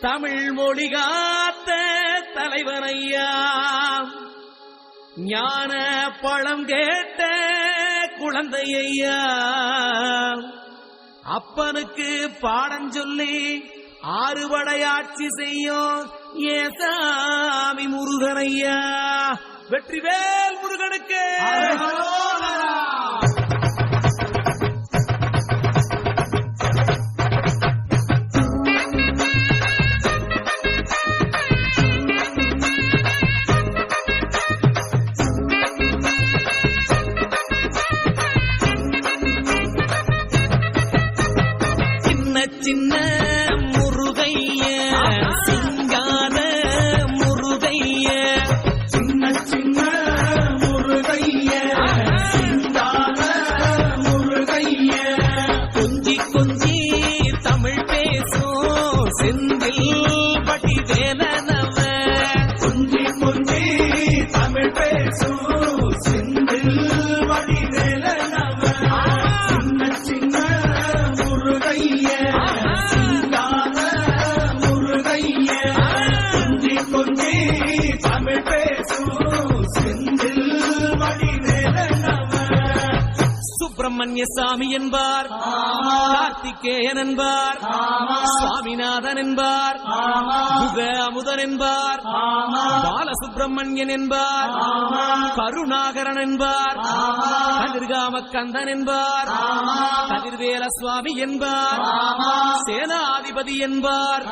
தமிழ் மொழி காத்த தலைவனையா, ஞான பழம் கேட்ட குழந்தையா, அப்பனுக்கு பாடம் சொல்லி ஆறுபடையாட்சி செய்யும் ஏசாமி முருகனையா. வெற்றிவேல் முருகனுக்கு. சின்ன முருகைய சிங்கார முருகைய, சின்ன சின்ன முருகைய சிங்கார முருகைய, கொஞ்சி கொஞ்சி தமிழ் பேசும் செந்தில் பட்டி வேலனவ, கொஞ்சி கொஞ்சி தமிழ் பேசும் செந்தில் பட்டி வேலனவ, சின்ன சின்ன முருகைய தமிழ் பேசும் செந்தில் மணி வேலனவ. சுப்பிரமணிய சாமி என்பார், கார்த்திகேயன் என்பார், சுவாமிநாதன் என்பார், முக அமுதன் என்பார், பாலசுப்பிரமணியன் என்பார், கருணாகரன் என்பார், கதிர்காம கந்தன் என்பார், கதிர்வேல சுவாமி என்பார், சேனாதிபதி என்பார்.